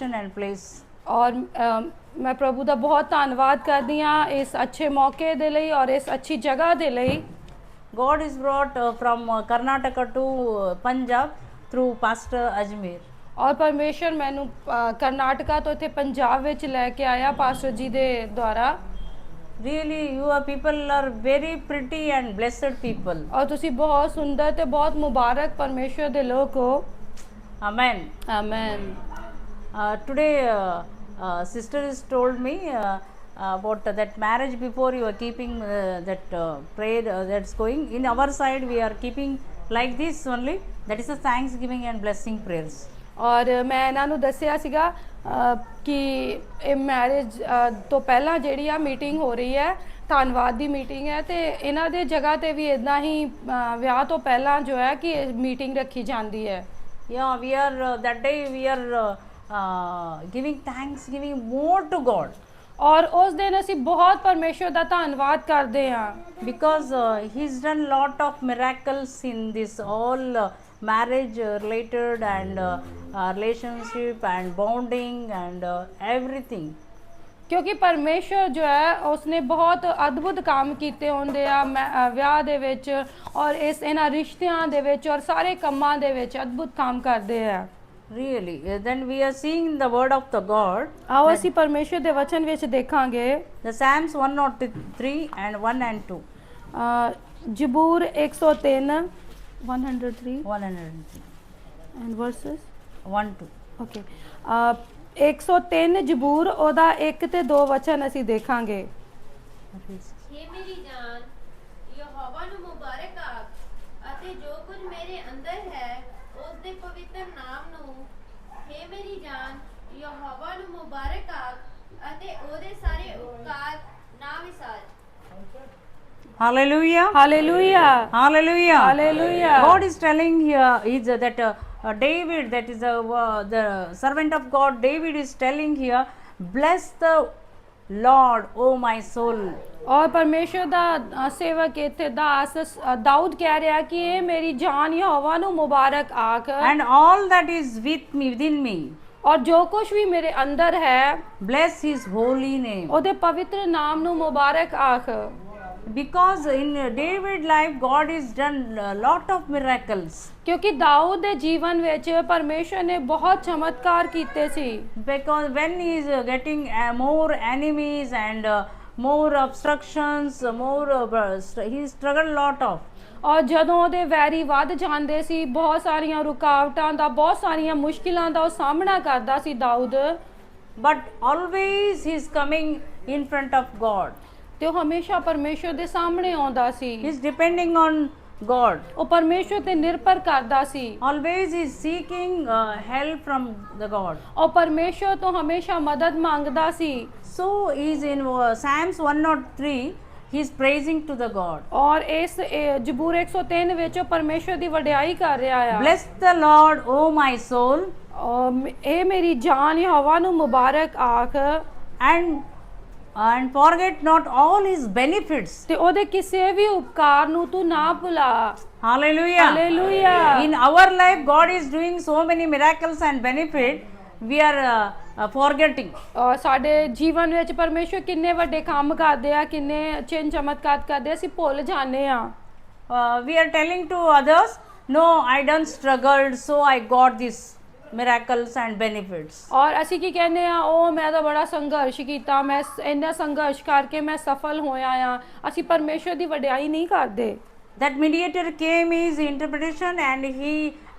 and place. ਔਰ ਮੈਂ ਪ੍ਰਭੂ ਦਾ ਬਹੁਤ ਧੰਨਵਾਦ ਕਰਦੀ ਹਾਂ ਇਸ ਅੱਛੇ ਮੌਕੇ ਦੇ ਲਈ ਔਰ ਇਸ ਅੱਛੀ ਜਗ੍ਹਾ ਦੇ ਲਈ। God is brought from Karnataka to Punjab through Pastor Ajmer. ਔਰ ਪਰਮੇਸ਼ਰ ਮੈਨੂੰ ਕਰਨਾਟਕਾ ਤੋਂ ਇੱਥੇ ਪੰਜਾਬ ਵਿੱਚ ਲੈ ਕੇ ਆਇਆ ਪਾਸਟਰ ਜੀ ਦੇ ਦੁਆਰਾ। Really, your people are very pretty and blessed people. ਔਰ ਤੁਸੀਂ ਬਹੁਤ ਸੁੰਦਰ ਤੇ ਬਹੁਤ ਮੁਬਾਰਕ ਪਰਮੇਸ਼ਰ ਦੇ ਲੋਕ ਹੋ। Amen. Amen. Today, sister has told me about that marriage. Before you are keeping that prayer that's going. In our side, we are keeping like this only. That is a thanksgiving and blessing prayers. ਔਰ ਮੈਂ ਇਹਨਾਂ ਨੂੰ ਦੱਸਿਆ ਸੀਗਾ ਕਿ ਇਹ marriage ਤੋਂ ਪਹਿਲਾਂ ਜਿਹੜੀ ਆ ਮੀਟਿੰਗ ਹੋ ਰਹੀ ਹੈ, ਧੰਨਵਾਦ ਦੀ ਮੀਟਿੰਗ ਹੈ, ਤੇ ਇਹਨਾਂ ਦੇ ਜਗ੍ਹਾ ਤੇ ਵੀ ਇਦਾਂ ਹੀ ਵਿਆਹ ਤੋਂ ਪਹਿਲਾਂ ਜੋ ਹੈ ਕਿ ਮੀਟਿੰਗ ਰੱਖੀ ਜਾਂਦੀ ਹੈ। Yeah, we are that day we are giving thanksgiving more to God. ਔਰ ਉਸ ਦਿਨ ਅਸੀਂ ਬਹੁਤ ਪਰਮੇਸ਼ਰ ਦਾ ਧੰਨਵਾਦ ਕਰਦੇ ਹਾਂ Because he's done lot of miracles in this all marriage related and relationship and bonding and everything. ਕਿਉਂਕਿ ਪਰਮੇਸ਼ਰ ਜੋ ਹੈ ਉਸਨੇ ਬਹੁਤ ਅਦਭੁਤ ਕੰਮ ਕੀਤੇ ਹੁੰਦੇ ਆ ਵਿਆਹ ਦੇ ਵਿੱਚ ਔਰ ਇਹਨਾਂ ਰਿਸ਼ਤਿਆਂ ਦੇ ਵਿੱਚ ਔਰ ਸਾਰੇ ਕੰਮਾਂ ਦੇ ਵਿੱਚ ਅਦਭੁਤ ਕੰਮ ਕਰਦੇ ਆ। Really, then we are seeing the word of the God. ਆਓ ਅਸੀਂ ਪਰਮੇਸ਼ਰ ਦੇ ਵਚਨ ਵਿੱਚ ਦੇਖਾਂਗੇ The Psalms 103 and 1 and 2. ਜ਼ਬੂਰ 103 103 and verses 1 2. Okay 103 ਜ਼ਬੂਰ ਉਹਦਾ 1 ਤੇ 2 ਵਚਨ ਅਸੀਂ ਦੇਖਾਂਗੇ। हे मेरी जान यहोवा ਨੂੰ ਮੁਬਾਰਕ ਆਖ ਅਤੇ ਜੋ ਕੁਝ ਮੇਰੇ ਅੰਦਰ ਹੈ ਉਸ ਦੇ ਪਵਿੱਤਰ ਨਾਮ ਨੂੰ। हे मेरी जान ਯहोਵਾ ਨੂੰ ਮੁਬਾਰਕ ਆਖ ਅਤੇ ਉਹਦੇ ਸਾਰੇ ਉਪਕਾਰ ਨਾ ਵਿਸਾਰ। Hallelujah. Hallelujah. Hallelujah. Hallelujah. God is telling here is that David, that is the servant of God, David is telling here, bless the Lord, O my soul. ਔਰ ਪਰਮੇਸ਼ਰ ਦਾ ਸੇਵਕ ਇੱਥੇ ਦਾਸ ਦਾਊਦ ਕਹਿ ਰਿਹਾ ਕਿ ਇਹ ਮੇਰੀ ਜਾਨ ਯਹੋਵਾ ਨੂੰ ਮੁਬਾਰਕ ਆਖ And all that is within me, ਔਰ ਜੋ ਕੁਝ ਵੀ ਮੇਰੇ ਅੰਦਰ ਹੈ bless his holy name. ਉਹਦੇ ਪਵਿੱਤਰ ਨਾਮ ਨੂੰ ਮੁਬਾਰਕ ਆਖ। Because in David life God has done a lot of miracles. ਕਿਉਂਕਿ ਦਾਊਦ ਦੇ ਜੀਵਨ ਵਿੱਚ ਪਰਮੇਸ਼ਰ ਨੇ ਬਹੁਤ ਚਮਤਕਾਰ ਕੀਤੇ ਸੀ। Because when he is getting more enemies and more obstructions, he struggled lot of. ਔਰ ਜਦੋਂ ਉਹਦੇ ਵੈਰੀ ਵੱਧ ਜਾਂਦੇ ਸੀ, ਬਹੁਤ ਸਾਰੀਆਂ ਰੁਕਾਵਟਾਂ ਦਾ, ਬਹੁਤ ਸਾਰੀਆਂ ਮੁਸ਼ਕਿਲਾਂ ਦਾ ਉਹ ਸਾਹਮਣਾ ਕਰਦਾ ਸੀ Dawood. But always he is coming in front of God. ਤੇ ਉਹ ਹਮੇਸ਼ਾ ਪਰਮੇਸ਼ਰ ਦੇ ਸਾਹਮਣੇ ਆਉਂਦਾ ਸੀ। He is depending on God. ਉਹ ਪਰਮੇਸ਼ਰ ਤੇ ਨਿਰਭਰ ਕਰਦਾ ਸੀ। Always he is seeking help from the God. ਉਹ ਪਰਮੇਸ਼ਰ ਤੋਂ ਹਮੇਸ਼ਾ ਮਦਦ ਮੰਗਦਾ ਸੀ। So he is in Psalms 103. He is praising to the God. ਔਰ ਇਸ ਜ਼ਬੂਰ 103 ਵਿੱਚ ਉਹ ਪਰਮੇਸ਼ਰ ਦੀ ਵਡਿਆਈ ਕਰ ਰਿਹਾ ਆ। Bless the Lord, O my soul. ਇਹ ਮੇਰੀ ਜਾਨ ਯਹੋਵਾ ਨੂੰ ਮੁਬਾਰਕ ਆਖ and forget not all his benefits. ਤੇ ਉਹਦੇ ਕਿਸੇ ਵੀ ਉਪਕਾਰ ਨੂੰ ਤੂੰ ਨਾ ਭੁਲਾ। Hallelujah. Hallelujah. In our life God is doing so many miracles and benefit, we are forgetting. ਸਾਡੇ ਜੀਵਨ ਵਿੱਚ ਪਰਮੇਸ਼ਰ ਕਿੰਨੇ ਵੱਡੇ ਕੰਮ ਕਰਦੇ ਆ, ਕਿੰਨੇ ਚਿੰਨ ਚਮਤਕਾਰ ਕਰਦੇ, ਅਸੀਂ ਭੁੱਲ ਜਾਂਦੇ ਆ। We are telling to others, no, I done struggled, so I got this miracles and benefits. ਔਰ ਅਸੀਂ ਕੀ ਕਹਿੰਦੇ ਆ, ਉਹ ਮੈਂ ਤਾਂ ਬੜਾ ਸੰਘਰਸ਼ ਕੀਤਾ, ਮੈਂ ਇੰਨਾ ਸੰਘਰਸ਼ ਕਰਕੇ ਮੈਂ ਸਫਲ ਹੋਇਆ ਆ। ਅਸੀਂ ਪਰਮੇਸ਼ਰ ਦੀ ਵਡਿਆਈ ਨਹੀਂ ਕਰਦੇ। That mediator came his interpretation and he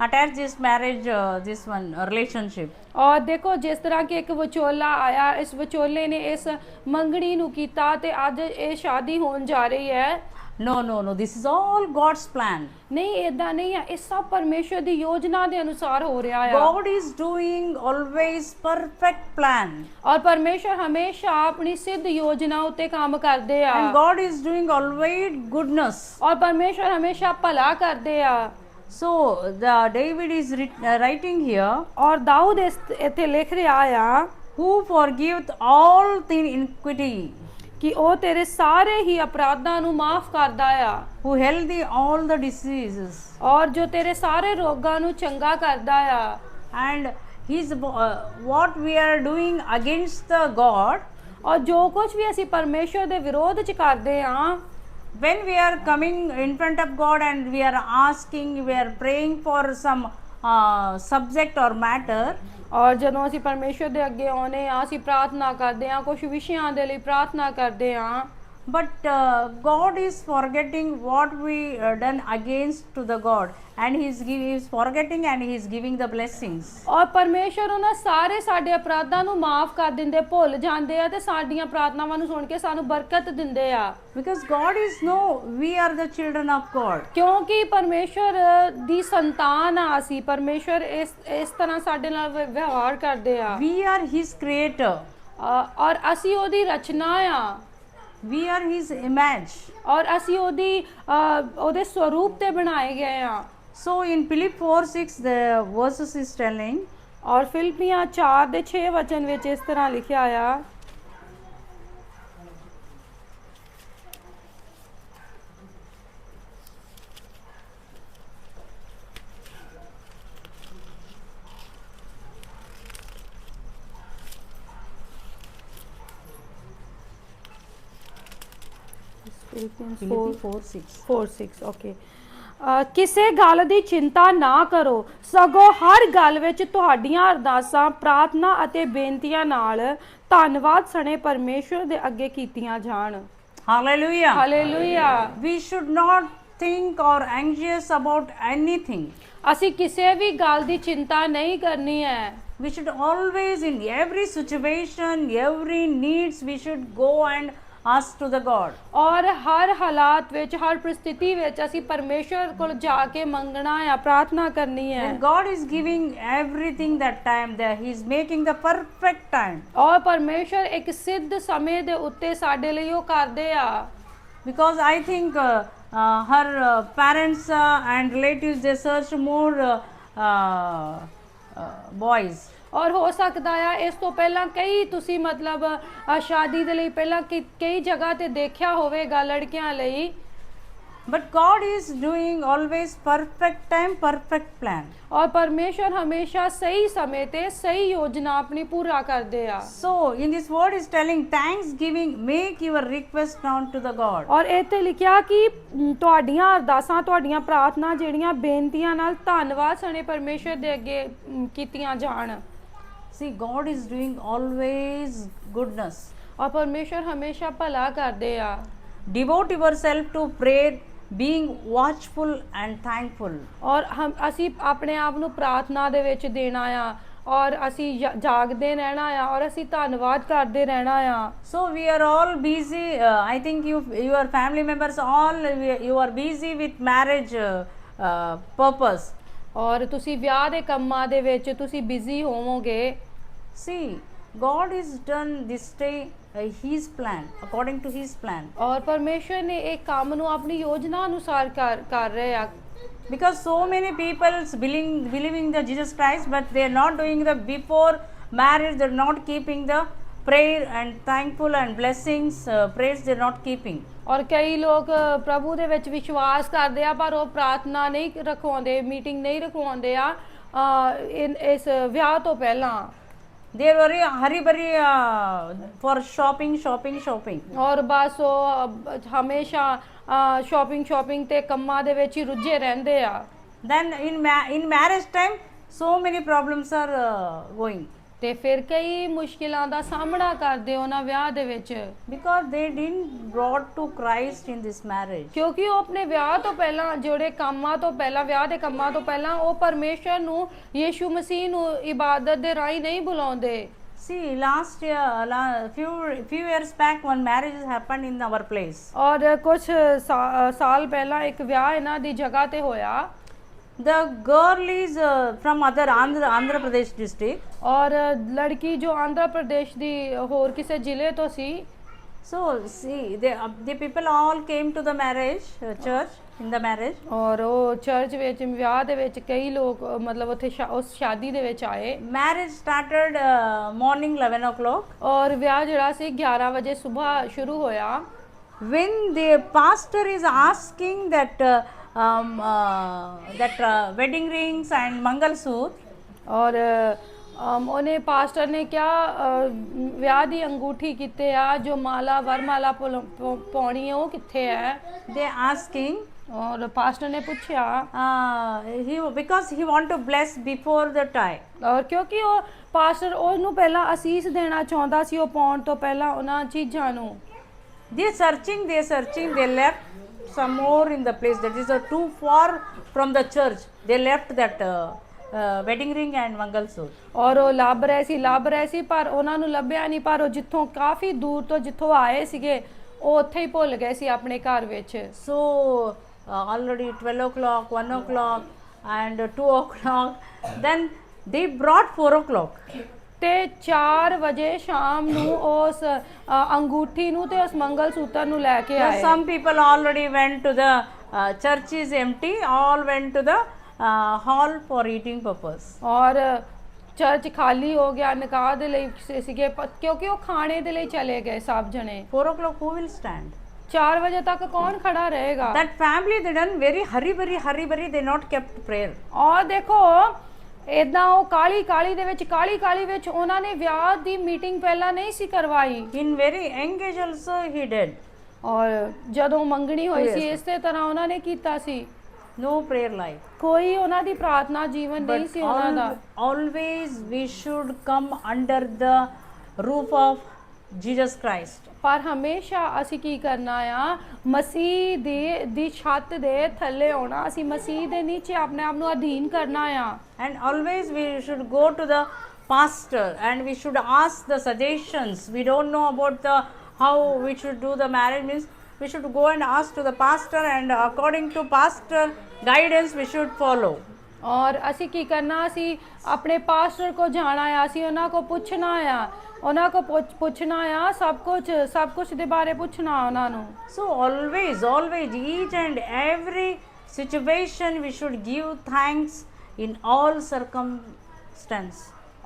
attached this marriage, this one relationship. ਔਰ ਦੇਖੋ ਜਿਸ ਤਰ੍ਹਾਂ ਕਿ ਇੱਕ ਵਿਚੋਲਾ ਆਇਆ, ਇਸ ਵਿਚੋਲੇ ਨੇ ਇਸ ਮੰਗਣੀ ਨੂੰ ਕੀਤਾ ਤੇ ਅੱਜ ਇਹ ਸ਼ਾਦੀ ਹੋਣ ਜਾ ਰਹੀ ਹੈ। No, this is all God's plan. ਨਹੀਂ, ਏਦਾਂ ਨਹੀਂ ਆ, ਇਹ ਸਭ ਪਰਮੇਸ਼ਰ ਦੀ ਯੋਜਨਾ ਦੇ ਅਨੁਸਾਰ ਹੋ ਰਿਹਾ ਆ। God is doing always perfect plan. ਔਰ ਪਰਮੇਸ਼ਰ ਹਮੇਸ਼ਾ ਆਪਣੀ ਸਿੱਧ ਯੋਜਨਾ ਉੱਤੇ ਕੰਮ ਕਰਦੇ ਆ। And God is doing always goodness. ਔਰ ਪਰਮੇਸ਼ਰ ਹਮੇਸ਼ਾ ਭਲਾ ਕਰਦੇ ਆ। So David is writing here, ਔਰ ਦਾਊਦ ਇੱਥੇ ਲਿਖ ਰਿਹਾ ਆ, who forgiveth all the iniquity. ਕਿ ਉਹ ਤੇਰੇ ਸਾਰੇ ਹੀ ਅਪਰਾਧਾਂ ਨੂੰ ਮਾਫ ਕਰਦਾ ਆ। Who healed thee all the diseases. ਔਰ ਜੋ ਤੇਰੇ ਸਾਰੇ ਰੋਗਾਂ ਨੂੰ ਚੰਗਾ ਕਰਦਾ ਆ। And he's what we are doing against the God. ਔਰ ਜੋ ਕੁਝ ਵੀ ਅਸੀਂ ਪਰਮੇਸ਼ਰ ਦੇ ਵਿਰੋਧ ਚ ਕਰਦੇ ਹਾਂ, When we are coming in front of God and we are asking, we are praying for some subject or matter, ਔਰ ਜਦੋਂ ਅਸੀਂ ਪਰਮੇਸ਼ਰ ਦੇ ਅੱਗੇ ਆਉਨੇ ਆ, ਅਸੀਂ ਪ੍ਰਾਰਥਨਾ ਕਰਦੇ ਹਾਂ, ਕੁਝ ਵਿਸ਼ਿਆਂ ਦੇ ਲਈ ਪ੍ਰਾਰਥਨਾ ਕਰਦੇ ਹਾਂ, but God is forgetting what we done against to the God, and he is forgetting and he is giving the blessings. ਔਰ ਪਰਮੇਸ਼ਰ ਉਹਨਾਂ ਸਾਰੇ ਸਾਡੇ ਅਪਰਾਧਾਂ ਨੂੰ ਮਾਫ ਕਰ ਦਿੰਦੇ, ਭੁੱਲ ਜਾਂਦੇ ਆ ਤੇ ਸਾਡੀਆਂ ਪ੍ਰਾਰਥਨਾਵਾਂ ਨੂੰ ਸੁਣ ਕੇ ਸਾਨੂੰ ਬਰਕਤ ਦਿੰਦੇ ਆ, Because God is we are the children of God. ਕਿਉਂਕਿ ਪਰਮੇਸ਼ਰ ਦੀ ਸੰਤਾਨ ਆ ਅਸੀਂ, ਪਰਮੇਸ਼ਰ ਇਸ ਤਰ੍ਹਾਂ ਸਾਡੇ ਨਾਲ ਵਿਵਹਾਰ ਕਰਦੇ ਆ, We are his creator. ਔਰ ਅਸੀਂ ਉਹਦੀ ਰਚਨਾ ਆ, We are his image. ਔਰ ਅਸੀਂ ਉਹਦੇ ਸਰੂਪ ਤੇ ਬਣਾਏ ਗਏ ਆ। So in Philip 4:6 the verses is telling, ਔਰ ਫਿਲਿੱਪੀਆਂ 4:6 ਵਚਨ ਵਿੱਚ ਇਸ ਤਰ੍ਹਾਂ ਲਿਖਿਆ ਆ, Philippians 4:6. 4:6 ਓਕੇ। ਕਿਸੇ ਗੱਲ ਦੀ ਚਿੰਤਾ ਨਾ ਕਰੋ, ਸਗੋਂ ਹਰ ਗੱਲ ਵਿੱਚ ਤੁਹਾਡੀਆਂ ਅਰਦਾਸਾਂ, ਪ੍ਰਾਰਥਨਾ ਅਤੇ ਬੇਨਤੀਆਂ ਨਾਲ ਧੰਨਵਾਦ ਸਣੇ ਪਰਮੇਸ਼ਰ ਦੇ ਅੱਗੇ ਕੀਤੀਆਂ ਜਾਣ। Hallelujah. Hallelujah. We should not think or anxious about anything. ਅਸੀਂ ਕਿਸੇ ਵੀ ਗੱਲ ਦੀ ਚਿੰਤਾ ਨਹੀਂ ਕਰਨੀ ਹੈ। We should always, in every situation, every needs, we should go and ask to the God. ਔਰ ਹਰ ਹਾਲਾਤ ਵਿੱਚ, ਹਰ ਪਰਿਸਥਿਤੀ ਵਿੱਚ ਅਸੀਂ ਪਰਮੇਸ਼ਰ ਕੋਲ ਜਾ ਕੇ ਮੰਗਣਾ ਹੈ, ਪ੍ਰਾਰਥਨਾ ਕਰਨੀ ਹੈ। And God is giving everything that time, that he is making the perfect time. ਔਰ ਪਰਮੇਸ਼ਰ ਇੱਕ ਸਿੱਧ ਸਮੇਂ ਦੇ ਉੱਤੇ ਸਾਡੇ ਲਈ ਉਹ ਕਰਦੇ ਆ। Because I think her parents and relatives, they search more boys. ਔਰ ਹੋ ਸਕਦਾ ਆ ਇਸ ਤੋਂ ਪਹਿਲਾਂ ਕਈ ਤੁਸੀਂ ਮਤਲਬ ਸ਼ਾਦੀ ਦੇ ਲਈ ਪਹਿਲਾਂ ਕਈ ਜਗ੍ਹਾ ਤੇ ਦੇਖਿਆ ਹੋਵੇਗਾ ਲੜਕੀਆਂ ਲਈ। But God is doing always perfect time, perfect plan. ਔਰ ਪਰਮੇਸ਼ਰ ਹਮੇਸ਼ਾ ਸਹੀ ਸਮੇਂ ਤੇ ਸਹੀ ਯੋਜਨਾ ਆਪਣੀ ਪੂਰਾ ਕਰਦੇ ਆ। So in this word is telling thanksgiving, make your request known to the God. ਔਰ ਇੱਥੇ ਲਿਖਿਆ ਕਿ ਤੁਹਾਡੀਆਂ ਅਰਦਾਸਾਂ, ਤੁਹਾਡੀਆਂ ਪ੍ਰਾਰਥਨਾ ਜਿਹੜੀਆਂ ਬੇਨਤੀਆਂ ਨਾਲ ਧੰਨਵਾਦ ਸਣੇ ਪਰਮੇਸ਼ਰ ਦੇ ਅੱਗੇ ਕੀਤੀਆਂ ਜਾਣ। See, God is doing always goodness. ਔਰ ਪਰਮੇਸ਼ਰ ਹਮੇਸ਼ਾ ਭਲਾ ਕਰਦੇ ਆ। Devote yourself to prayer, being watchful and thankful. ਔਰ ਅਸੀਂ ਆਪਣੇ ਆਪ ਨੂੰ ਪ੍ਰਾਰਥਨਾ ਦੇ ਵਿੱਚ ਦੇਣਾ ਆ, ਔਰ ਅਸੀਂ ਜਾਗਦੇ ਰਹਿਣਾ ਆ, ਔਰ ਅਸੀਂ ਧੰਨਵਾਦ ਕਰਦੇ ਰਹਿਣਾ ਆ। So we are all busy. I think your family members all you are busy with marriage purpose. ਔਰ ਤੁਸੀਂ ਵਿਆਹ ਦੇ ਕੰਮਾਂ ਦੇ ਵਿੱਚ ਤੁਸੀਂ ਬਿਜ਼ੀ ਹੋਵੋਗੇ। See, God is done this day his plan, according to his plan. ਔਰ ਪਰਮੇਸ਼ਰ ਨੇ ਇਹ ਕੰਮ ਨੂੰ ਆਪਣੀ ਯੋਜਨਾ ਅਨੁਸਾਰ ਕਰ ਰਹੇ ਆ। Because so many people believing the Jesus Christ, but they are not doing the before marriage, they are not keeping the prayer and thankful and blessings, prayers they are not keeping. ਔਰ ਕਈ ਲੋਕ ਪ੍ਰਭੂ ਦੇ ਵਿੱਚ ਵਿਸ਼ਵਾਸ ਕਰਦੇ ਆ ਪਰ ਉਹ ਪ੍ਰਾਰਥਨਾ ਨਹੀਂ ਰਖਵਾਉਂਦੇ, ਮੀਟਿੰਗ ਨਹੀਂ ਰਖਵਾਉਂਦੇ ਆ ਇਸ ਵਿਆਹ ਤੋਂ ਪਹਿਲਾਂ। They are very hurry for shopping. ਔਰ ਬਸ ਉਹ ਹਮੇਸ਼ਾ ਸ਼ਾਪਿੰਗ ਤੇ ਕੰਮਾਂ ਦੇ ਵਿੱਚ ਹੀ ਰੁੱਝੇ ਰਹਿੰਦੇ ਆ। Then in marriage time so many problems are going. ਤੇ ਫਿਰ ਕਈ ਮੁਸ਼ਕਿਲਾਂ ਦਾ ਸਾਹਮਣਾ ਕਰਦੇ ਉਹਨਾਂ ਵਿਆਹ ਦੇ ਵਿੱਚ। Because they didn't brought to Christ in this marriage. ਕਿਉਂਕਿ ਉਹ ਆਪਣੇ ਵਿਆਹ ਤੋਂ ਪਹਿਲਾਂ, ਜਿਹੜੇ ਕੰਮਾਂ ਤੋਂ ਪਹਿਲਾਂ, ਵਿਆਹ ਦੇ ਕੰਮਾਂ ਤੋਂ ਪਹਿਲਾਂ ਉਹ ਪਰਮੇਸ਼ਰ ਨੂੰ, ਯੀਸ਼ੂ ਮਸੀਹ ਨੂੰ ਇਬਾਦਤ ਦੇ ਰਾਹੀਂ ਨਹੀਂ ਬੁਲਾਉਂਦੇ। See, last year, few years back, one marriage has happened in our place. ਔਰ ਕੁਝ ਸਾਲ ਪਹਿਲਾਂ ਇੱਕ ਵਿਆਹ ਇਹਨਾਂ ਦੀ ਜਗ੍ਹਾ ਤੇ ਹੋਇਆ। The girl is from Andhra Pradesh district. ਔਰ ਲੜਕੀ ਜੋ ਆਂਧਰਾ ਪ੍ਰਦੇਸ਼ ਦੀ ਹੋਰ ਕਿਸੇ ਜ਼ਿਲ੍ਹੇ ਤੋਂ ਸੀ। So see, the people all came to the marriage church in the marriage. ਔਰ ਉਹ ਚਰਚ ਵਿੱਚ ਵਿਆਹ ਦੇ ਵਿੱਚ ਕਈ ਲੋਕ ਮਤਲਬ ਉੱਥੇ ਉਸ ਸ਼ਾਦੀ ਦੇ ਵਿੱਚ ਆਏ। Marriage started morning 11 o'clock. ਔਰ ਵਿਆਹ ਜਿਹੜਾ ਸੀ 11 ਵਜੇ ਸਵੇਰ ਸ਼ੁਰੂ ਹੋਇਆ। When the pastor is asking that wedding rings and mangal sutra, ਔਰ ਉਹਨੇ ਪਾਸਟਰ ਨੇ ਕਿਹਾ ਵਿਆਹ ਦੀ ਅੰਗੂਠੀ ਕਿੱਥੇ ਆ, ਜੋ ਮਾਲਾ ਵਰਮਾਲਾ ਪਾਉਣੀ ਹੈ ਉਹ ਕਿੱਥੇ ਹੈ। They asking, ਔਰ ਪਾਸਟਰ ਨੇ ਪੁੱਛਿਆ because he want to bless before the time. ਔਰ ਕਿਉਂਕਿ ਉਹ ਪਾਸਟਰ ਉਹਨੂੰ ਪਹਿਲਾਂ ਅਸੀਸ ਦੇਣਾ ਚਾਹੁੰਦਾ ਸੀ ਉਹ ਪਾਉਣ ਤੋਂ ਪਹਿਲਾਂ ਉਹਨਾਂ ਚੀਜ਼ਾਂ ਨੂੰ। They searching, they left some more in the place that is too far from the church. They left that wedding ring and mangalsutra. ਔਰ ਉਹ ਲੱਭ ਰਹੇ ਸੀ ਪਰ ਉਹਨਾਂ ਨੂੰ ਲੱਭਿਆ ਨਹੀਂ, ਪਰ ਉਹ ਜਿੱਥੋਂ ਕਾਫੀ ਦੂਰ ਤੋਂ ਜਿੱਥੋਂ ਆਏ ਸੀਗੇ ਉਹ ਉੱਥੇ ਹੀ ਭੁੱਲ ਗਏ ਸੀ ਆਪਣੇ ਘਰ ਵਿੱਚ। So already 12 o'clock, 1 o'clock and 2 o'clock, then they brought 4 o'clock. ਤੇ 4 ਵਜੇ ਸ਼ਾਮ ਨੂੰ ਉਸ ਅੰਗੂਠੀ ਨੂੰ ਤੇ ਉਸ ਮੰਗਲ ਸੂਤਰ ਨੂੰ ਲੈ ਕੇ ਆਏ। Some people already went to the church is empty, all went to the hall for eating purpose. ਔਰ ਚਰਚ ਖਾਲੀ ਹੋ ਗਿਆ ਨਿਕਾਹ ਦੇ ਲਈ ਸੀਗੇ ਕਿਉਂਕਿ ਉਹ ਖਾਣੇ ਦੇ ਲਈ ਚਲੇ ਗਏ ਸਭ ਜਣੇ। 4 o'clock who will stand? 4 ਵਜੇ ਤੱਕ ਕੌਣ ਖੜਾ ਰਹੇਗਾ। That family they done very hurry, they not kept prayer. ਔਰ ਦੇਖੋ ਇਦਾਂ ਉਹ ਕਾਲੀ ਦੇ ਵਿੱਚ ਉਹਨਾਂ ਨੇ ਵਿਆਹ ਦੀ ਮੀਟਿੰਗ ਪਹਿਲਾਂ ਨਹੀਂ ਸੀ ਕਰਵਾਈ। In very young age also he did. ਔਰ ਜਦੋਂ ਮੰਗਣੀ ਹੋਈ ਸੀ ਇਸੇ ਤਰ੍ਹਾਂ ਉਹਨਾਂ ਨੇ ਕੀਤਾ ਸੀ। No prayer life. ਕੋਈ ਉਹਨਾਂ ਦੀ ਪ੍ਰਾਰਥਨਾ ਜੀਵਨ ਨਹੀਂ ਸੀ ਉਹਨਾਂ ਦਾ। Always we should come under the roof of Jesus Christ. ਪਰ ਹਮੇਸ਼ਾ ਅਸੀਂ ਕੀ ਕਰਨਾ ਆ, ਮਸੀਹ ਦੀ ਛੱਤ ਦੇ ਥੱਲੇ ਆਉਣਾ, ਅਸੀਂ ਮਸੀਹ ਦੇ ਨੀਚੇ ਆਪਣੇ ਆਪ ਨੂੰ ਅਧੀਨ ਕਰਨਾ ਆ। And always we should go to the pastor and we should ask the suggestions. We don't know about the how we should do the marriage, means we should go and ask to the pastor, and according to pastor guidance we should follow. ਔਰ ਅਸੀਂ ਕੀ ਕਰਨਾ, ਅਸੀਂ ਆਪਣੇ pastor ਕੋ ਜਾਣਾ ਆ, ਅਸੀਂ ਉਹਨਾਂ ਕੋ ਪੁੱਛਣਾ ਆ, ਉਹਨਾਂ ਕੋ ਪੁੱਛਣਾ ਆ ਸਭ ਕੁਝ ਦੇ ਬਾਰੇ ਪੁੱਛਣਾ ਉਹਨਾਂ ਨੂੰ। So always each and every situation we should give thanks in all circumstance.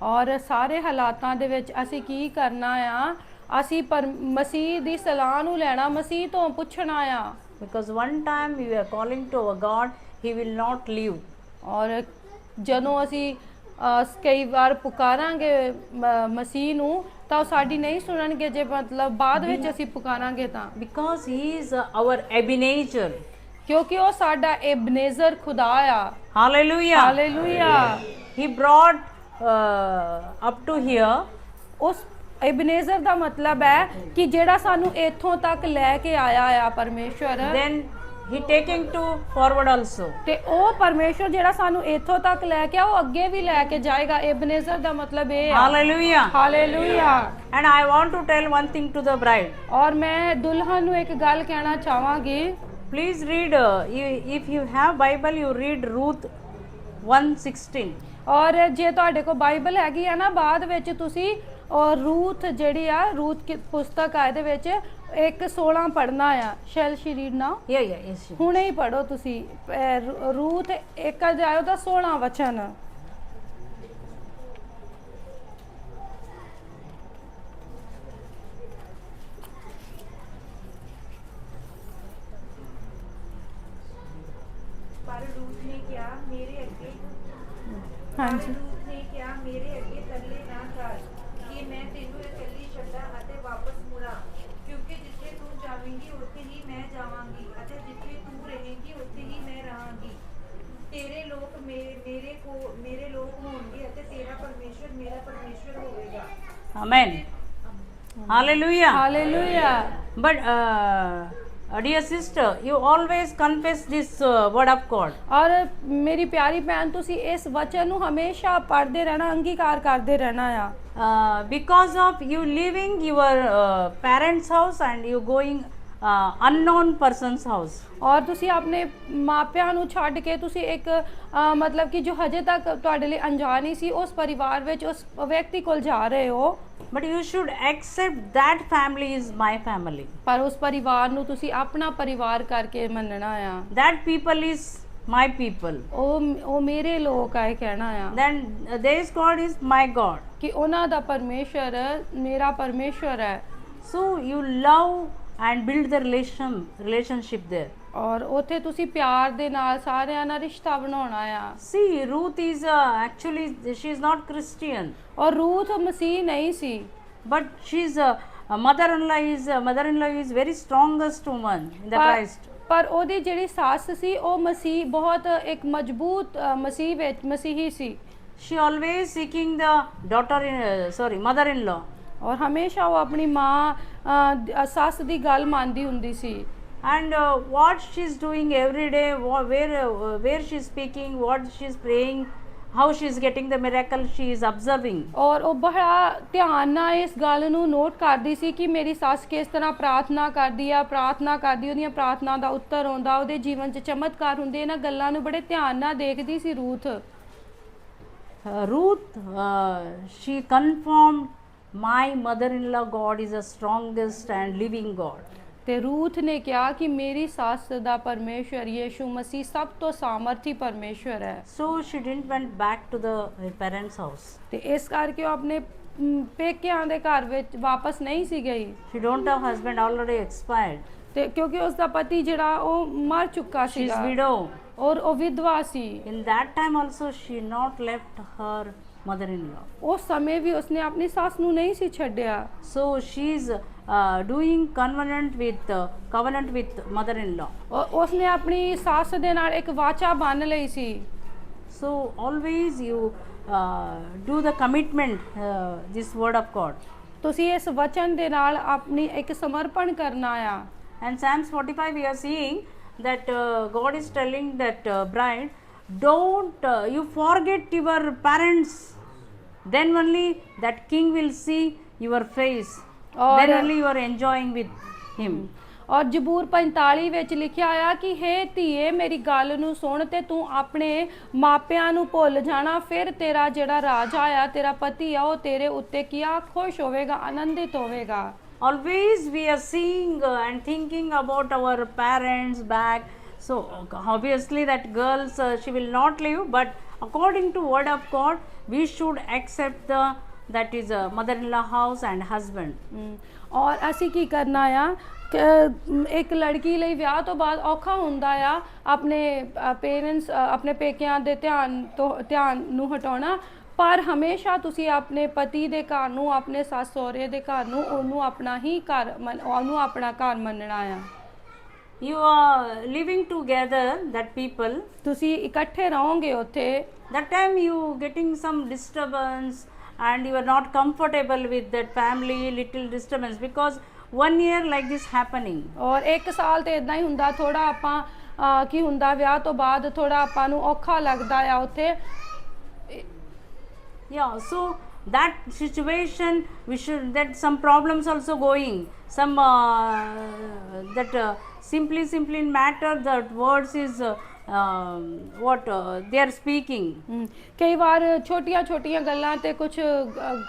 ਔਰ ਸਾਰੇ ਹਾਲਾਤਾਂ ਦੇ ਵਿੱਚ ਅਸੀਂ ਕੀ ਕਰਨਾ ਆ, ਅਸੀਂ ਮਸੀਹ ਦੀ ਸਲਾਹ ਨੂੰ ਲੈਣਾ, ਮਸੀਹ ਤੋਂ ਪੁੱਛਣਾ ਆ। Because one time we are calling to our God, he will not leave. ਔਰ ਜਦੋਂ ਅਸੀਂ ਕਈ ਵਾਰ ਪੁਕਾਰਾਂਗੇ ਮਸੀਹ ਨੂੰ ਤਾਂ ਉਹ ਸਾਡੀ ਨਹੀਂ ਸੁਣਨਗੇ, ਜੇ ਮਤਲਬ ਬਾਅਦ ਵਿੱਚ ਅਸੀਂ ਪੁਕਾਰਾਂਗੇ ਤਾਂ। Because he is our Ebenezer. ਕਿਉਂਕਿ ਉਹ ਸਾਡਾ ਏਬਨੇਜ਼ਰ ਖੁਦਾ ਆ। Hallelujah. Hallelujah. He brought up to here. ਉਸ ਏਬਨੇਜ਼ਰ ਦਾ ਮਤਲਬ ਹੈ ਕਿ ਜਿਹੜਾ ਸਾਨੂੰ ਇੱਥੋਂ ਤੱਕ ਲੈ ਕੇ ਆਇਆ ਆ ਪਰਮੇਸ਼ਵਰ। Then he taking to forward also. ਤੇ ਉਹ ਪਰਮੇਸ਼ਵਰ ਜਿਹੜਾ ਸਾਨੂੰ ਇੱਥੋਂ ਤੱਕ ਲੈ ਕੇ ਆ ਉਹ ਅੱਗੇ ਵੀ ਲੈ ਕੇ ਜਾਏਗਾ। ਏਬਨੇਜ਼ਰ ਦਾ ਮਤਲਬ ਇਹ ਆ। Hallelujah. Hallelujah. And I want to tell one thing to the bride. ਔਰ ਮੈਂ ਦੁਲਹਨ ਨੂੰ ਇੱਕ ਗੱਲ ਕਹਿਣਾ ਚਾਹਾਂਗੀ। Please read, if you have Bible, you read Ruth 1:16. ਔਰ ਜੇ ਤੁਹਾਡੇ ਕੋਲ ਬਾਈਬਲ ਹੈਗੀ ਆ ਨਾ, ਬਾਅਦ ਵਿੱਚ ਤੁਸੀਂ ਔਰ ਰੂਥ ਜਿਹੜੀ ਆ, ਰੂਥ ਕੀ ਪੁਸਤਕ ਆ, ਇਹਦੇ ਵਿੱਚ 1:16 ਪੜ੍ਹਨਾ ਆ। ਸ਼ੈਲ ਸ਼ੀ ਰੀਡ ਨਾਓ? Yes. ਹੁਣੇ ਹੀ ਪੜ੍ਹੋ ਤੁਸੀਂ ਰੂਥ 1 ਅਧਿਆਇ ਦਾ 16 ਵਚਨ। ਪਰ ਰੂਥ ਨੇ ਕਿਹਾ ਮੇਰੇ ਅੱਗੇ ਹਾਂਜੀ। ਰੂਥ ਨੇ ਕਿਹਾ ਮੇਰੇ ਅੱਗੇ ਤਰਲੇ ਨਾ ਕਰ ਕਿ ਮੈਂ ਤੈਨੂੰ ਇਕੱਲੀ ਛੱਡਾਂ ਅਤੇ ਵਾਪਸ ਮੁੜਾਂ, ਕਿਉਂਕਿ ਜਿੱਥੇ ਤੂੰ ਜਾਵੇਂਗੀ ਉੱਥੇ ਹੀ ਮੈਂ ਜਾਵਾਂਗੀ ਅਤੇ ਜਿੱਥੇ ਤੂੰ ਰਹੇਂਗੀ ਉੱਥੇ ਹੀ ਮੈਂ ਰਹਾਂਗੀ। ਤੇਰੇ ਲੋਕ ਮੇਰੇ ਲੋਕ ਹੋਣਗੇ ਅਤੇ ਤੇਰਾ ਪਰਮੇਸ਼ਵਰ ਮੇਰਾ ਪਰਮੇਸ਼ਵਰ ਹੋਵੇਗਾ। Amen. Hallelujah. Hallelujah. But dear sister, you always confess this word of God. ਔਰ ਮੇਰੀ ਪਿਆਰੀ ਭੈਣ, ਤੁਸੀਂ ਇਸ ਵਚਨ ਨੂੰ ਹਮੇਸ਼ਾ ਪੜ੍ਹਦੇ ਰਹਿਣਾ, ਅੰਗੀਕਾਰ ਕਰਦੇ ਰਹਿਣਾ ਆ। Because of you leaving your parents' house and you going unknown person's house. ਔਰ ਤੁਸੀਂ ਆਪਣੇ ਮਾਪਿਆਂ ਨੂੰ ਛੱਡ ਕੇ ਤੁਸੀਂ ਇੱਕ ਮਤਲਬ ਕਿ ਜੋ ਹਜੇ ਤੱਕ ਤੁਹਾਡੇ ਲਈ ਅਣਜਾਣ ਹੀ ਸੀ, ਉਸ ਪਰਿਵਾਰ ਵਿੱਚ ਉਸ ਵਿਅਕਤੀ ਕੋਲ ਜਾ ਰਹੇ ਹੋ। But you should accept that family is my family. ਪਰ ਉਸ ਪਰਿਵਾਰ ਨੂੰ ਤੁਸੀਂ ਆਪਣਾ ਪਰਿਵਾਰ ਕਰਕੇ ਮੰਨਣਾ ਆ। That people is my people. ਉਹ ਮੇਰੇ ਲੋਕ ਆ, ਇਹ ਕਹਿਣਾ ਆ। Then this God is my God. ਕਿ ਉਹਨਾਂ ਦਾ ਪਰਮੇਸ਼ਵਰ ਮੇਰਾ ਪਰਮੇਸ਼ਵਰ ਹੈ। So you love and build the relationship there. ਔਰ ਉੱਥੇ ਤੁਸੀਂ ਪਿਆਰ ਦੇ ਨਾਲ ਸਾਰਿਆਂ ਨਾਲ ਰਿਸ਼ਤਾ ਬਣਾਉਣਾ ਆ। See, Ruth is actually, she is not Christian, ਔਰ ਰੂਥ ਮਸੀਹ ਨਹੀਂ ਸੀ, but she's a mother-in-law is very strongest woman in the Christ. ਪਰ ਉਹਦੀ ਜਿਹੜੀ ਸੱਸ ਸੀ ਉਹ ਮਸੀਹ ਬਹੁਤ ਇੱਕ ਮਜ਼ਬੂਤ ਮਸੀਹੀ ਸੀ। She always seeking the mother-in-law. ਔਰ ਹਮੇਸ਼ਾ ਉਹ ਆਪਣੀ ਮਾਂ ਸੱਸ ਦੀ ਗੱਲ ਮੰਨਦੀ ਹੁੰਦੀ ਸੀ। And what she's doing every day, where she's speaking, what she's praying, how she's getting the miracle, she is observing. ਔਰ ਉਹ ਬੜਾ ਧਿਆਨ ਨਾਲ ਇਸ ਗੱਲ ਨੂੰ ਨੋਟ ਕਰਦੀ ਸੀ ਕਿ ਮੇਰੀ ਸੱਸ ਕਿਸ ਤਰ੍ਹਾਂ ਪ੍ਰਾਰਥਨਾ ਕਰਦੀ ਉਹਦੀਆਂ ਪ੍ਰਾਰਥਨਾ ਦਾ ਉੱਤਰ ਆਉਂਦਾ, ਉਹਦੇ ਜੀਵਨ 'ਚ ਚਮਤਕਾਰ ਹੁੰਦੇ। ਇਹਨਾਂ ਗੱਲਾਂ ਨੂੰ ਬੜੇ ਧਿਆਨ ਨਾਲ ਦੇਖਦੀ ਸੀ Ruth. Ruth, she confirmed, my mother-in-law God is the strongest and living God. ਤੇ ਰੂਥ ਨੇ ਕਿਹਾ ਕਿ ਮੇਰੀ ਸੱਸ ਦਾ ਪਰਮੇਸ਼ਵਰ ਯੀਸ਼ੂ ਮਸੀਹ ਸਭ ਤੋਂ ਸਾਮਰਥੀ ਪਰਮੇਸ਼ਵਰ ਹੈ। So she didn't went back to her parents' house. ਤੇ ਇਸ ਕਰਕੇ ਉਹ ਆਪਣੇ ਪੇਕਿਆਂ ਦੇ ਘਰ ਵਿੱਚ ਵਾਪਸ ਨਹੀਂ ਸੀ ਗਈ। She don't have husband, already expired. ਤੇ ਕਿਉਂਕਿ ਉਸ ਦਾ ਪਤੀ ਜਿਹੜਾ ਉਹ ਮਰ ਚੁੱਕਾ She is ਸੀਗਾ widow. ਔਰ ਉਹ ਵਿਧਵਾ ਸੀ। In that time also she not left her mother-in-law. ਉਸ ਸਮੇਂ ਵੀ ਉਸਨੇ ਆਪਣੀ ਸੱਸ ਨੂੰ ਨਹੀਂ ਸੀ ਛੱਡਿਆ। So she is doing covenant with mother-in-law. ਉਸਨੇ ਆਪਣੀ ਸੱਸ ਦੇ ਨਾਲ ਇੱਕ ਵਾਚਾ ਬੰਨ ਲਈ ਸੀ। So always you do the commitment, this word of God. ਤੁਸੀਂ ਇਸ ਵਚਨ ਦੇ ਨਾਲ ਆਪਣੀ ਇੱਕ ਸਮਰਪਣ ਕਰਨਾ ਆ। And Psalms 45 we are seeing that God is telling that bride, don't you forget your parents, then only that king will see your face, then only you are enjoying with him. ਔਰ ਜ਼ਬੂਰ 45 ਵਿੱਚ ਲਿਖਿਆ ਆ ਕਿ ਹੇ ਧੀਏ ਮੇਰੀ ਗੱਲ ਨੂੰ ਸੁਣ ਤੇ ਤੂੰ ਆਪਣੇ ਮਾਪਿਆਂ ਨੂੰ ਭੁੱਲ ਜਾਣਾ, ਫਿਰ ਤੇਰਾ ਜਿਹੜਾ ਰਾਜਾ ਆ ਤੇਰਾ ਪਤੀ ਆ ਉਹ ਤੇਰੇ ਉੱਤੇ ਕੀਆ ਖੁਸ਼ ਹੋਵੇਗਾ, ਆਨੰਦਿਤ ਹੋਵੇਗਾ। Always we are seeing and thinking about our parents back. So obviously that girls she will not leave, but according to word of God we should accept that is a mother-in-law house and husband. ਔਰ ਅਸੀਂ ਕੀ ਕਰਨਾ ਆ ਇੱਕ ਲੜਕੀ ਲਈ ਵਿਆਹ ਤੋਂ ਬਾਅਦ ਔਖਾ ਹੁੰਦਾ ਆ ਆਪਣੇ ਪੇਰੈਂਟਸ ਆਪਣੇ ਪੇਕਿਆਂ ਦੇ ਧਿਆਨ ਨੂੰ ਹਟਾਉਣਾ, ਪਰ ਹਮੇਸ਼ਾ ਤੁਸੀਂ ਆਪਣੇ ਪਤੀ ਦੇ ਘਰ ਨੂੰ ਆਪਣੇ ਸੱਸ ਸਹੁਰੇ ਦੇ ਘਰ ਨੂੰ ਉਹਨੂੰ ਆਪਣਾ ਘਰ ਮੰਨਣਾ ਆ। You are living together, that people, ਤੁਸੀਂ ਇਕੱਠੇ ਰਹੋਗੇ ਉੱਥੇ, that time you getting some disturbance and you are not comfortable with that family, little disturbance, because 1 year like this happening. ਔਰ 1 ਸਾਲ ਤੇ ਇਦਾਂ ਹੀ ਹੁੰਦਾ, ਥੋੜਾ ਆਪਾਂ ਕੀ ਹੁੰਦਾ ਵਿਆਹ ਤੋਂ ਬਾਅਦ ਥੋੜਾ ਆਪਾਂ ਨੂੰ ਔਖਾ ਲੱਗਦਾ ਆ ਉੱਥੇ। Yeah, so that situation we should, that some problems also going, some that simply matter that words is what they are speaking. ਕਈ ਵਾਰ ਛੋਟੀਆਂ ਗੱਲਾਂ ਤੇ ਕੁਝ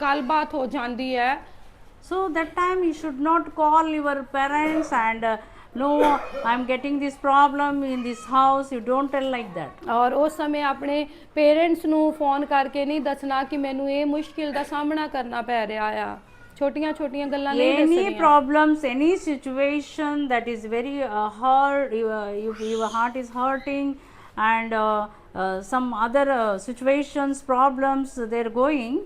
ਗੱਲਬਾਤ ਹੋ ਜਾਂਦੀ ਹੈ। So that time you should not call your parents and no, I'm getting this problem in this house, you don't tell like that. ਔਰ ਉਸ ਸਮੇਂ ਆਪਣੇ ਪੇਰੈਂਟਸ ਨੂੰ ਫੋਨ ਕਰਕੇ ਨਹੀਂ ਦੱਸਣਾ ਕਿ ਮੈਨੂੰ ਇਹ ਮੁਸ਼ਕਿਲ ਦਾ ਸਾਹਮਣਾ ਕਰਨਾ ਪੈ ਰਿਹਾ ਆ। ਛੋਟੀਆਂ ਗੱਲਾਂ ਨਹੀਂ ਦੱਸਣੀਆਂ। Any problems, any situation that is very hard, your heart is hurting and some other situations, problems they're going.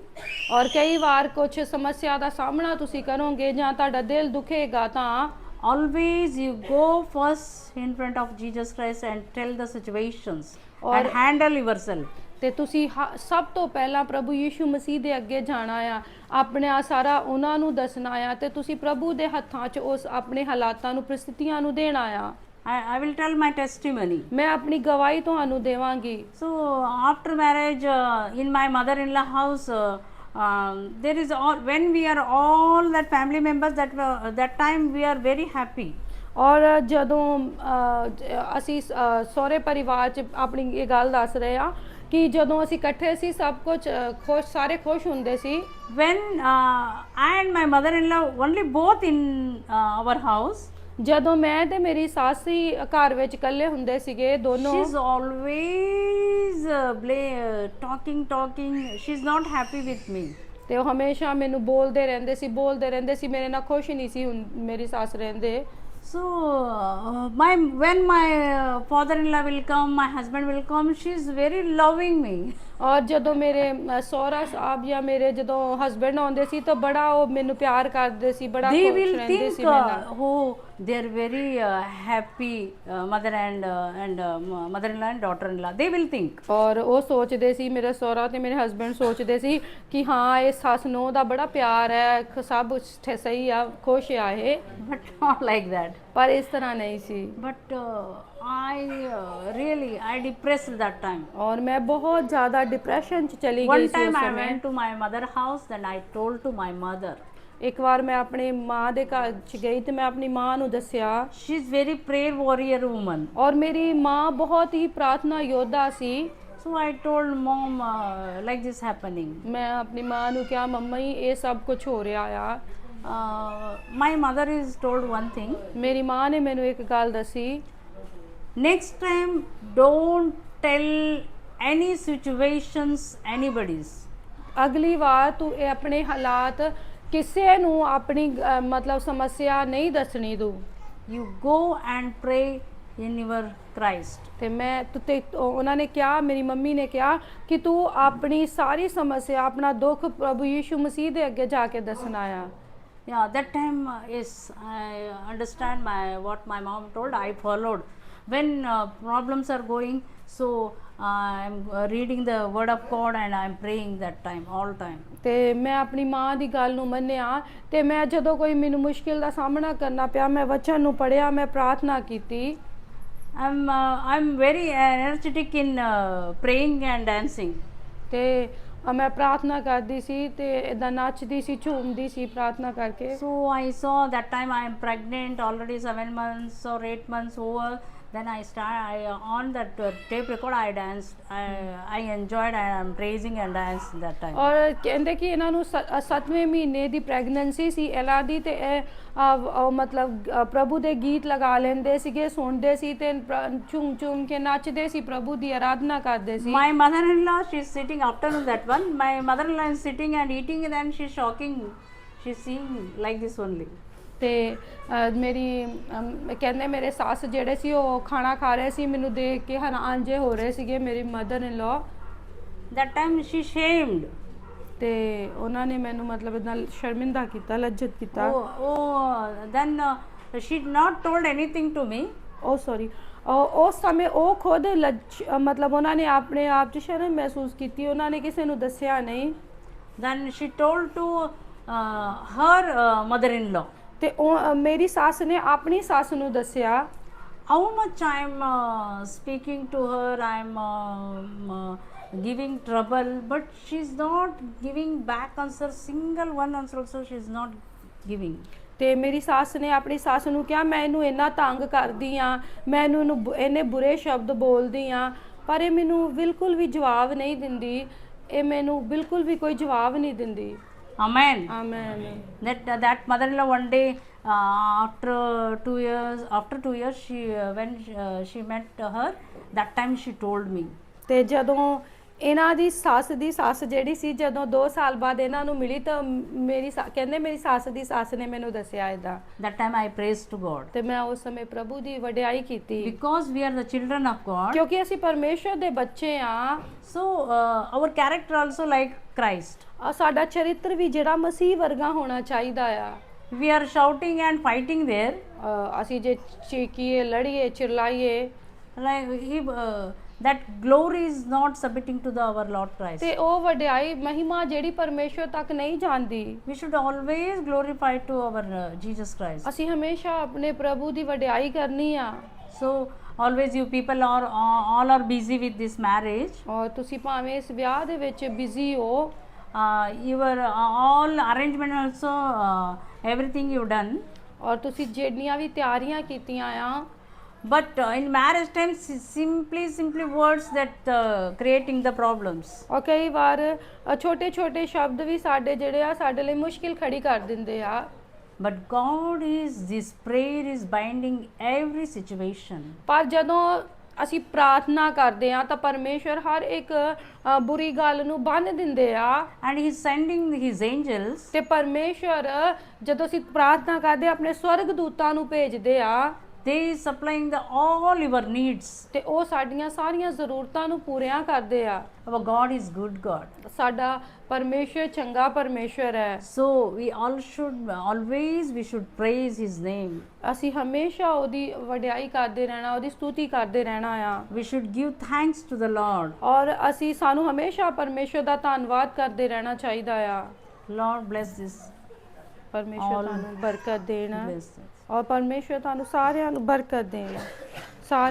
ਔਰ ਕਈ ਵਾਰ ਕੁਝ ਸਮੱਸਿਆ ਦਾ ਸਾਹਮਣਾ ਤੁਸੀਂ ਕਰੋਗੇ ਜਾਂ ਤੁਹਾਡਾ ਦਿਲ ਦੁਖੇਗਾ ਤਾਂ always you go first in front of Jesus Christ and tell the situations and handle yourself. ਤੇ ਤੁਸੀਂ ਸਭ ਤੋਂ ਪਹਿਲਾਂ ਪ੍ਰਭੂ ਯੀਸ਼ੂ ਮਸੀਹ ਦੇ ਅੱਗੇ ਜਾਣਾ ਆ, ਆਪਣਾ ਸਾਰਾ ਉਹਨਾਂ ਨੂੰ ਦੱਸਣਾ ਆ ਤੇ ਤੁਸੀਂ ਪ੍ਰਭੂ ਦੇ ਹੱਥਾਂ 'ਚ ਉਸ ਆਪਣੇ ਹਾਲਾਤਾਂ ਨੂੰ ਪ੍ਰਸਥਿਤੀਆਂ ਨੂੰ ਦੇਣਾ ਆ। I will tell my testimony. ਮੈਂ ਆਪਣੀ ਗਵਾਹੀ ਤੁਹਾਨੂੰ ਦੇਵਾਂਗੀ। So after marriage in my mother-in-law house there is all, when we are all that family members, that time we are very happy. ਔਰ ਜਦੋਂ ਅਸੀਂ ਸਹੁਰੇ ਪਰਿਵਾਰ 'ਚ ਆਪਣੀ ਇਹ ਗੱਲ ਦੱਸ ਰਹੇ ਆ ਕਿ ਜਦੋਂ ਅਸੀਂ ਇਕੱਠੇ ਸੀ ਸਭ ਕੁਝ ਸਾਰੇ ਖੁਸ਼ ਹੁੰਦੇ ਸੀ। When I and my mother-in-law only both in our house, ਜਦੋਂ ਮੈਂ ਤੇ ਮੇਰੀ ਸੱਸ ਹੀ ਘਰ ਵਿੱਚ ਇਕੱਲੇ ਹੁੰਦੇ ਸੀਗੇ ਦੋਨੋਂ, she's always talking, she's not happy with me. ਤੇ ਉਹ ਹਮੇਸ਼ਾ ਮੈਨੂੰ ਬੋਲਦੇ ਰਹਿੰਦੇ ਸੀ ਮੇਰੇ ਨਾਲ ਖੁਸ਼ ਨਹੀਂ ਸੀ ਮੇਰੀ ਸੱਸ ਰਹਿੰਦੇ। So when my father-in-law will come, my husband will come, she is very loving me. ਔਰ ਜਦੋਂ ਮੇਰੇ ਸਹੁਰਾ ਸਾਹਿਬ ਜਾਂ ਮੇਰੇ ਜਦੋਂ ਹਸਬੈਂਡ ਆਉਂਦੇ ਸੀ ਤਾਂ ਬੜਾ ਉਹ ਮੈਨੂੰ ਪਿਆਰ ਕਰਦੇ ਸੀ, ਬੜਾ They ਖੁਸ਼ will ਰਹਿੰਦੇ think ਸੀ ਮੇਰੇ ਨਾਲ। oh, they are very happy mother and mother-in-law and daughter-in-law. They will think. ਔਰ ਉਹ ਸੋਚਦੇ ਸੀ, ਮੇਰੇ ਸਹੁਰਾ ਤੇ ਮੇਰੇ ਹਸਬੈਂਡ ਸੋਚਦੇ ਸੀ ਕਿ ਹਾਂ ਇਹ ਸੱਸ ਨੂੰਹ ਦਾ ਬੜਾ ਪਿਆਰ ਹੈ, ਸਭ ਸਹੀ ਆ, ਖੁਸ਼ ਆ ਇਹ, But not like that. ਪਰ ਇਸ ਤਰ੍ਹਾਂ ਨਹੀਂ ਸੀ। But I depressed that time. ਔਰ ਮੈਂ ਬਹੁਤ ਜ਼ਿਆਦਾ ਡਿਪਰੈਸ਼ਨ ਚ ਚਲੀ One ਗਈ ਸੀ time ਉਸ I ਸਮੇਂ। went to my mother house, then I told to my mother. ਇੱਕ ਵਾਰ ਮੈਂ ਆਪਣੀ ਮਾਂ ਦੇ ਘਰ ਚ ਗਈ ਤੇ ਮੈਂ ਆਪਣੀ ਮਾਂ ਨੂੰ ਦੱਸਿਆ। She's very prayer warrior woman. ਔਰ ਮੇਰੀ ਮਾਂ ਬਹੁਤ ਹੀ ਪ੍ਰਾਰਥਨਾ ਯੋਧਾ ਸੀ। So I told mom like this happening. ਮੈਂ ਆਪਣੀ ਮਾਂ ਨੂੰ ਕਿਹਾ, ਮੰਮਾ ਜੀ ਇਹ ਸਭ ਕੁਝ ਹੋ ਰਿਹਾ ਆ। My mother is told one thing. ਮੇਰੀ ਮਾਂ ਨੇ ਮੈਨੂੰ ਇੱਕ ਗੱਲ ਦੱਸੀ, Next time don't tell any situations anybody's. ਅਗਲੀ ਵਾਰ ਤੂੰ ਇਹ ਆਪਣੇ ਹਾਲਾਤ ਕਿਸੇ ਨੂੰ ਆਪਣੀ ਮਤਲਬ ਸਮੱਸਿਆ ਨਹੀਂ ਦੱਸਣੀ ਤੂੰ। You go and pray in your Christ. ਤੇ ਮੈਂ ਤੇ ਉਹਨਾਂ ਨੇ ਕਿਹਾ, ਮੇਰੀ ਮੰਮੀ ਨੇ ਕਿਹਾ ਕਿ ਤੂੰ ਆਪਣੀ ਸਾਰੀ ਸਮੱਸਿਆ, ਆਪਣਾ ਦੁੱਖ ਪ੍ਰਭੂ ਯੀਸ਼ੂ ਮਸੀਹ ਦੇ ਅੱਗੇ ਜਾ ਕੇ ਦੱਸਣਾ ਆ। Yeah, that time yes, I understand what my mom told. I followed. When problems are going, so I'm reading the word of God and I'm praying that time, all time. ਤੇ ਮੈਂ ਆਪਣੀ ਮਾਂ ਦੀ ਗੱਲ ਨੂੰ ਮੰਨਿਆ ਤੇ ਮੈਂ ਜਦੋਂ ਕੋਈ ਮੈਨੂੰ ਮੁਸ਼ਕਿਲ ਦਾ ਸਾਹਮਣਾ ਕਰਨਾ ਪਿਆ, ਮੈਂ ਵਚਨ ਨੂੰ ਪੜ੍ਹਿਆ, ਮੈਂ ਪ੍ਰਾਰਥਨਾ ਕੀਤੀ। I'm very energetic in praying and dancing. ਤੇ ਮੈਂ ਪ੍ਰਾਰਥਨਾ ਕਰਦੀ ਸੀ ਤੇ ਇਦਾਂ ਨੱਚਦੀ ਸੀ, ਝੂਮਦੀ ਸੀ ਪ੍ਰਾਰਥਨਾ ਕਰਕੇ। So I saw that time I am pregnant already 7 months or 8 months over. Then on that tape record I danced. I enjoyed and I'm praising and danced that time. ਔਰ ਕਹਿੰਦੇ ਕਿ ਇਹਨਾਂ ਨੂੰ 7ਵੇਂ ਮਹੀਨੇ ਦੀ ਪ੍ਰੈਗਨੈਂਸੀ ਸੀ ਇਹਨਾਂ ਦੀ ਤੇ ਮਤਲਬ ਪ੍ਰਭੂ ਦੇ ਗੀਤ ਲਗਾ ਲੈਂਦੇ ਸੀਗੇ, ਸੁਣਦੇ ਸੀ ਤੇ ਝੂਮ ਝੂਮ ਕੇ ਨੱਚਦੇ ਸੀ, ਪ੍ਰਭੂ ਦੀ ਆਰਾਧਨਾ ਕਰਦੇ ਸੀ। My mother-in-law, she's sitting afternoon that one. My mother-in-law is sitting and eating and then she's shocking. She's seeing like this only. ਤੇ ਮੇਰੀ ਕਹਿੰਦੇ ਮੇਰੇ ਸੱਸ ਜਿਹੜੇ ਸੀ ਉਹ ਖਾਣਾ ਖਾ ਰਹੇ ਸੀ, ਮੈਨੂੰ ਦੇਖ ਕੇ ਹੈਰਾਨ ਜੇ ਹੋ ਰਹੇ ਸੀਗੇ ਮੇਰੀ ਮਦਰ ਇਨ ਲਾ। That time she shamed. ਤੇ ਉਹਨਾਂ ਨੇ ਮੈਨੂੰ ਮਤਲਬ ਇਦਾਂ ਸ਼ਰਮਿੰਦਾ ਕੀਤਾ, ਲੱਜਤ ਕੀਤਾ। Then she not told anything to me. ਉਹ ਸੌਰੀ, ਉਸ ਸਮੇਂ ਉਹ ਖੁਦ ਮਤਲਬ ਉਹਨਾਂ ਨੇ ਆਪਣੇ ਆਪ 'ਚ ਸ਼ਰਮ ਮਹਿਸੂਸ ਕੀਤੀ, ਉਹਨਾਂ ਨੇ ਕਿਸੇ ਨੂੰ ਦੱਸਿਆ ਨਹੀਂ। Then she told to her mother-in-law. ਤੇ ਉਹ ਮੇਰੀ ਸੱਸ ਨੇ ਆਪਣੀ ਸੱਸ ਨੂੰ ਦੱਸਿਆ। How much I'm speaking to her, I'm giving trouble, but she's not giving back answer, single one answer also she's not giving. ਤੇ ਮੇਰੀ ਸੱਸ ਨੇ ਆਪਣੀ ਸੱਸ ਨੂੰ ਕਿਹਾ, ਮੈਂ ਇਹਨੂੰ ਇੰਨਾ ਤੰਗ ਕਰਦੀ ਆ, ਮੈਂ ਇਹਨੂੰ ਇੰਨੇ ਬੁਰੇ ਸ਼ਬਦ ਬੋਲਦੀ ਆ, ਪਰ ਇਹ ਮੈਨੂੰ ਬਿਲਕੁਲ ਵੀ ਜਵਾਬ ਨਹੀਂ ਦਿੰਦੀ, ਇਹ ਮੈਨੂੰ ਬਿਲਕੁਲ ਵੀ ਕੋਈ ਜਵਾਬ ਨਹੀਂ ਦਿੰਦੀ। Amen. Amen. That mother-in-law one day after 2 years when she met her, that time she told me. ਤੇ ਜਦੋਂ ਇਹਨਾਂ ਦੀ ਸੱਸ ਜਿਹੜੀ ਸੀ, ਜਦੋਂ 2 ਸਾਲ ਬਾਅਦ ਇਹਨਾਂ ਨੂੰ ਮਿਲੀ ਤਾਂ ਕਹਿੰਦੇ ਮੇਰੀ ਸੱਸ ਦੀ ਸੱਸ ਨੇ ਮੈਨੂੰ ਦੱਸਿਆ ਇਦਾਂ। That time I praised to God. ਤੇ ਮੈਂ ਉਸ ਸਮੇਂ ਪ੍ਰਭੂ ਦੀ ਵਡਿਆਈ ਕੀਤੀ। Because we are the children of God. ਕਿਉਂਕਿ ਅਸੀਂ ਪਰਮੇਸ਼ਰ ਦੇ ਬੱਚੇ ਆ। So our character also like Christ. ਸਾਡਾ ਚਰਿੱਤਰ ਵੀ ਜਿਹੜਾ ਮਸੀਹ ਵਰਗਾ ਹੋਣਾ ਚਾਹੀਦਾ ਆ। We are shouting and fighting there. ਅਸੀਂ ਜੇ ਚੀਕੀਏ, ਲੜੀਏ, ਚਿਰਲਾਈਏ, like that glory is not submitting to our Lord Christ. ਤੇ ਉਹ ਵਡਿਆਈ ਮਹਿਮਾ ਜਿਹੜੀ ਪਰਮੇਸ਼ਰ ਤੱਕ ਨਹੀਂ ਜਾਂਦੀ। We should always glorify to our Jesus Christ. ਅਸੀਂ ਹਮੇਸ਼ਾ ਆਪਣੇ ਪ੍ਰਭੂ ਦੀ ਵਡਿਆਈ ਕਰਨੀ ਆ। So always you people all are busy with this marriage. ਔਰ ਤੁਸੀਂ ਭਾਵੇਂ ਇਸ ਵਿਆਹ ਦੇ ਵਿੱਚ ਬਿਜ਼ੀ ਹੋ, your all arrangement also everything you done. ਔਰ ਤੁਸੀਂ ਜਿਹੜੀਆਂ ਵੀ ਤਿਆਰੀਆਂ ਕੀਤੀਆਂ ਆ, But in marriage time simply words that creating the problems. ਔਰ ਕਈ ਵਾਰ ਛੋਟੇ ਸ਼ਬਦ ਵੀ ਸਾਡੇ ਜਿਹੜੇ ਆ ਸਾਡੇ ਲਈ ਮੁਸ਼ਕਿਲ ਖੜੀ ਕਰ ਦਿੰਦੇ ਆ। But God is, this prayer is binding every situation. ਪਰ ਜਦੋਂ ਅਸੀਂ ਪ੍ਰਾਰਥਨਾ ਕਰਦੇ ਆ ਤਾਂ ਪਰਮੇਸ਼ਰ ਹਰ ਇੱਕ ਬੁਰੀ ਗੱਲ ਨੂੰ ਬੰਨ੍ਹ ਦਿੰਦੇ ਆ। And He's sending His angels ਤੇ ਪਰਮੇਸ਼ਰ ਜਦੋਂ ਅਸੀਂ ਪ੍ਰਾਰਥਨਾ ਕਰਦੇ ਆਪਣੇ ਸਵਰਗ ਦੂਤਾਂ ਨੂੰ ਭੇਜਦੇ ਆ, they is supplying all your needs. ਤੇ ਉਹ ਸਾਡੀਆਂ ਸਾਰੀਆਂ ਜ਼ਰੂਰਤਾਂ ਨੂੰ ਪੂਰੀਆਂ ਕਰਦੇ ਆ। Our God is good God. ਸਾਡਾ ਪਰਮੇਸ਼ਰ ਚੰਗਾ ਪਰਮੇਸ਼ਰ ਹੈ। So we we should praise His name. ਅਸੀਂ ਹਮੇਸ਼ਾ ਉਹਦੀ ਵਡਿਆਈ ਕਰਦੇ ਰਹਿਣਾ, ਉਹਦੀ ਸਤੁਤੀ ਕਰਦੇ ਰਹਿਣਾ ਆ। We should give thanks to the Lord. ਔਰ ਸਾਨੂੰ ਹਮੇਸ਼ਾ ਪਰਮੇਸ਼ਰ ਦਾ ਧੰਨਵਾਦ ਕਰਦੇ ਰਹਿਣਾ ਚਾਹੀਦਾ ਆ। Lord bless this. ਪਰਮੇਸ਼ਰ ਤੁਹਾਨੂੰ ਬਰਕਤ ਦੇਣਾ Bless us. ਔਰ ਪਰਮੇਸ਼ਰ ਤੁਹਾਨੂੰ ਸਾਰਿਆਂ ਨੂੰ ਬਰਕਤ ਦੇਣਾ।